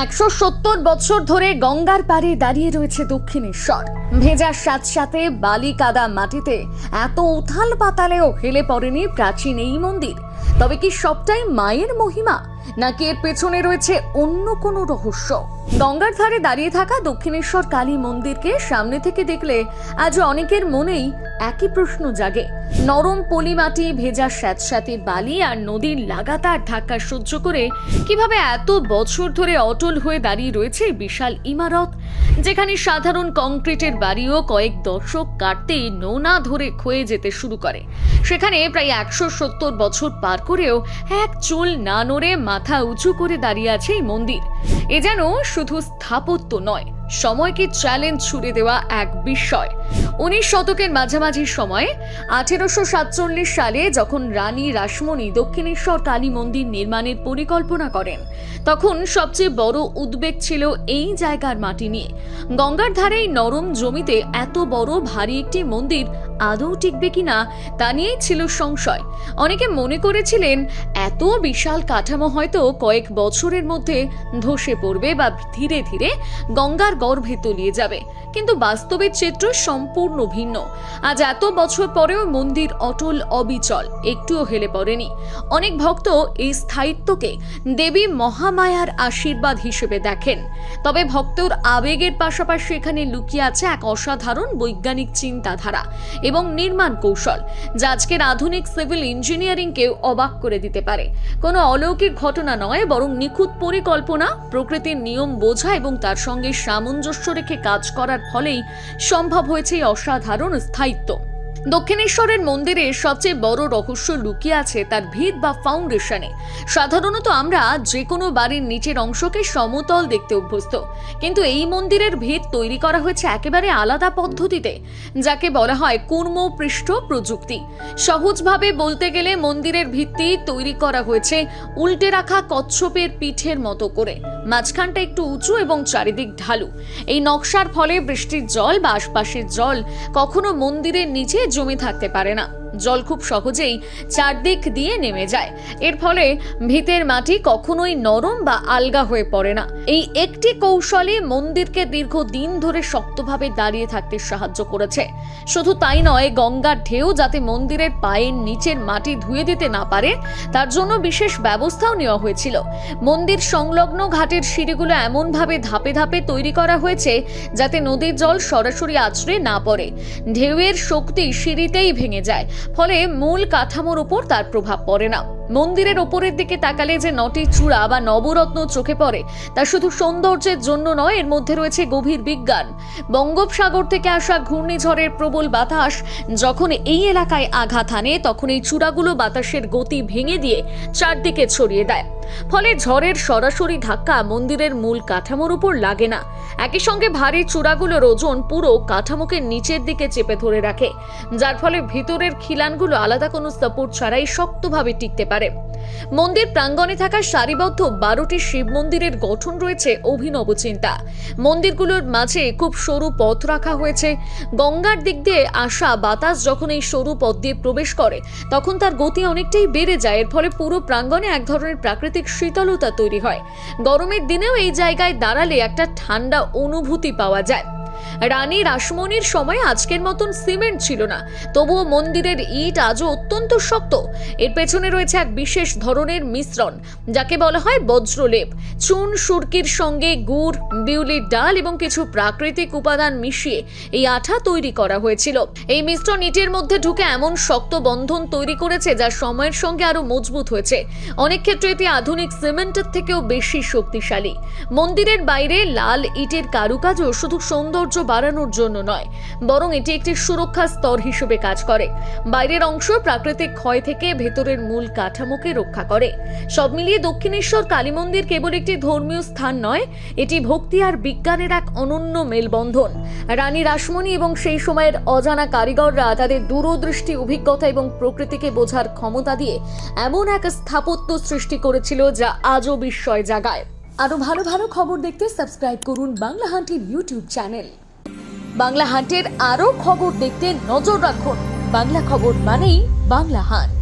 170 বছর ধরে গঙ্গার পাড়ে দাঁড়িয়ে রয়েছে দক্ষিণেশ্বর। ভেজা সাথে বালি কাদা মাটিতে এত উথাল পাতালেও হেলে পড়েনি প্রাচীন এই মন্দির। তবে কি সবটাই মায়ের মহিমা, নাকি এর পেছনে রয়েছে অন্য কোনো রহস্য? গঙ্গার ধারে দাঁড়িয়ে থাকা দক্ষিণেশ্বর কালী মন্দিরকে সামনে থেকে দেখলে আজ অনেকের মনেই একই প্রশ্ন জাগে। নরম পলি মাটি, ভেজা স্যাঁতস্যাঁতে বালি আর নদীর লাগাতার ধাক্কা সহ্য করে কিভাবে এত বছর ধরে অটল হয়ে দাঁড়িয়ে রয়েছে বিশাল ইমারত, যেখানে সাধারণ কংক্রিটের বাড়িও কয়েক দশক কাটতেই নোনা ধরে ক্ষয়ে যেতে শুরু করে। সেখানে প্রায় 170 বছর পার করেও এক চুল না নড়ে মাথা উঁচু করে দাঁড়িয়ে আছে এই মন্দির। এ যেন শুধু স্থাপত্য নয়, সময়কে চ্যালেঞ্জ ছুড়ে দেওয়া এক বিস্ময়। 19 শতকের মাঝামাঝি সময়ে 1847 সালে যখন রানী রাসমণি দক্ষিণেশ্বর কালী মন্দির নির্মাণের পরিকল্পনা করেন, তখন সবচেয়ে বড় উদ্বেগ ছিল এই জায়গার মাটি নিয়ে। গঙ্গার ধারে নরম জমিতে এত বড় ভারী একটি মন্দির আদৌ টিকবে কিনা তা নিয়েই ছিল সংশয়। অনেকে মনে করেছিলেন এত বিশাল কাঠামো হয়তো কয়েক বছরের মধ্যে ধসে পড়বে বা ধীরে ধীরে গঙ্গার গর্ভে তলিয়ে যাবে, কিন্তু বাস্তবের চিত্র সম্পূর্ণ ভিন্ন। আজ এত বছর পরেও মন্দির অটল, অবিচল, একটুও হেলে পড়েনি। অনেক ভক্ত এই স্থায়িত্বকে দেবী মহামায়ার আশীর্বাদ হিসেবে দেখেন। তবে ভক্তর আবেগের পাশাপাশি এখানে লুকিয়ে আছে এক অসাধারণ বৈজ্ঞানিক চিন্তাধারা এবং নির্মাণ কৌশল, যা আজকের আধুনিক সিভিল ইঞ্জিনিয়ারিংকেও অবাক করে দিতে পারে। কোনো অলৌকিক ঘটনা নয়, বরং নিখুঁত পরিকল্পনা, প্রকৃতির নিয়ম বোঝা এবং তার সঙ্গে সামঞ্জস্য রেখে কাজ করার ফলেই সম্ভব হয়েছে এই অসাধারণ স্থায়িত্ব। দক্ষিণেশ্বরের মন্দিরের সবচেয়ে বড় রহস্য লুকিয়ে আছে তার ভিত বা ফাউন্ডেশনে। সাধারণত আমরা যে কোনো বাড়ির নিচের অংশকে সমতল দেখতে অভ্যস্ত, কিন্তু এই মন্দিরের ভিত তৈরি করা হয়েছে একেবারে আলাদা পদ্ধতিতে, যাকে বলা হয় কুর্ম পৃষ্ঠ প্রযুক্তি। সহজভাবে বলতে গেলে মন্দিরের ভিত্তি তৈরি করা হয়েছে উল্টে রাখা কচ্ছপের পিঠের মতো করে। মাঝখানটা একটু উঁচু এবং চারিদিক ঢালু। এই নকশার ফলে বৃষ্টির জল বা আশপাশের জল কখনো মন্দিরের নিচে জমে থাকতে পারে না। জল খুব সহজেই চারদিক দিয়ে নেমে যায়। এর ফলে ভিতের মাটি কখনোই নরম বা আলগা হয়ে পড়ে না। এই একটি কৌশলে মন্দিরকে দীর্ঘদিন ধরে শক্তভাবে দাঁড়িয়ে থাকতে সাহায্য করেছে। শুধু তাই নয়, গঙ্গার ঢেউ যাতে মন্দিরের পায়ের নিচের মাটি ধুয়ে দিতে না পারে, তার জন্য বিশেষ ব্যবস্থাও নেওয়া হয়েছিল। মন্দির সংলগ্ন ঘাটের সিঁড়িগুলো এমনভাবে ধাপে ধাপে তৈরি করা হয়েছে যাতে নদীর জল সরাসরি আছড়ে না পড়ে। ঢেউয়ের শক্তি সিঁড়িতেই ভেঙে যায়, ফলে মূল কাঠামোর উপর তার প্রভাব পড়ে না। মন্দিরের ওপরের দিকে তাকালে যে 9টি চূড়া বা নবরত্ন চোখে পড়ে, তা শুধু সৌন্দর্যের জন্য নয়, এর মধ্যে রয়েছে গভীর বিজ্ঞান। বঙ্গোপসাগর থেকে আসা ঘূর্ণিঝড়ের প্রবল বাতাস যখন এই এলাকায় আঘাত হানে, তখন এই চূড়াগুলো বাতাসের গতি ভেঙে দিয়ে চারদিকে ছড়িয়ে দেয়। ফলে ঝড়ের সরাসরি ধাক্কা মন্দিরের মূল কাঠামোর উপর লাগে না। একই সঙ্গে ভারী চূড়াগুলোর ওজন পুরো কাঠামোকে নিচের দিকে চেপে ধরে রাখে, যার ফলে ভিতরের খিলানগুলো আলাদা কোনো সাপোর্ট ছাড়াই শক্তভাবে টিকতে পারে। মন্দির প্রাঙ্গণে থাকা সারিবদ্ধ 12টি শিব মন্দিরের গঠন রয়েছে অভিনব চিন্তা। মন্দিরগুলোর মাঝে খুব সরু পথ রাখা হয়েছে। গঙ্গার দিক দিয়ে আসা বাতাস যখন এই সরু পথ দিয়ে প্রবেশ করে, তখন তার গতি অনেকটাই বেড়ে যায়। এর ফলে পুরো প্রাঙ্গণে এক ধরনের প্রাকৃতিক শীতলতা তৈরি হয়। গরমের দিনেও এই জায়গায় দাঁড়ালে একটা ঠান্ডা অনুভূতি পাওয়া যায়। রানী রাসমণির সময় আজকের মতন সিমেন্ট ছিল না, তবুও মন্দিরের ইট আজও অত্যন্ত শক্ত। এর পেছনে রয়েছে এক বিশেষ ধরনের মিশ্রণ, যাকে বলা হয় বজ্রলেপ। চুন সুরকির সঙ্গে গুড়, বিউলির ডাল এবং কিছু প্রাকৃতিক উপাদান মিশিয়ে এই আঠা তৈরি করা হয়েছিল। এই মিশ্রণ ইটের মধ্যে ঢুকে এমন শক্ত বন্ধন তৈরি করেছে যা সময়ের সঙ্গে আরো মজবুত হয়েছে। অনেক ক্ষেত্রে এটি আধুনিক সিমেন্টের থেকেও বেশি শক্তিশালী। মন্দিরের বাইরে লাল ইটের কারুকাজও শুধু সৌন্দর্য বাড়ানোর জন্য নয়, বরং এটি একটি সুরক্ষা স্তর হিসেবে কাজ করে। বাইরের অংশ প্রাকৃতিক ক্ষয় থেকে ভেতরের মূল কাঠামোকে রক্ষা করে। সব মিলিয়ে দক্ষিণেশ্বর কালী মন্দির কেবল একটি ধর্মীয় স্থান নয়, এটি ভক্তি আর বিজ্ঞানের এক অনন্য মেলবন্ধন। রানী রাসমণি এবং সেই সময়ের অজানা কারিগররা তাদের দূরদৃষ্টি, অভিজ্ঞতা এবং প্রকৃতিকে বোঝার ক্ষমতা দিয়ে এমন এক স্থাপত্য সৃষ্টি করেছিল যা আজও বিস্ময় জাগায়। আরো ভালো ভালো খবর দেখতে সাবস্ক্রাইব করুন বাংলা হান্টের ইউটিউব চ্যানেল। বাংলা হান্টের আরো খবর দেখতে নজর রাখুন। বাংলা খবর মানেই বাংলা হান্ট।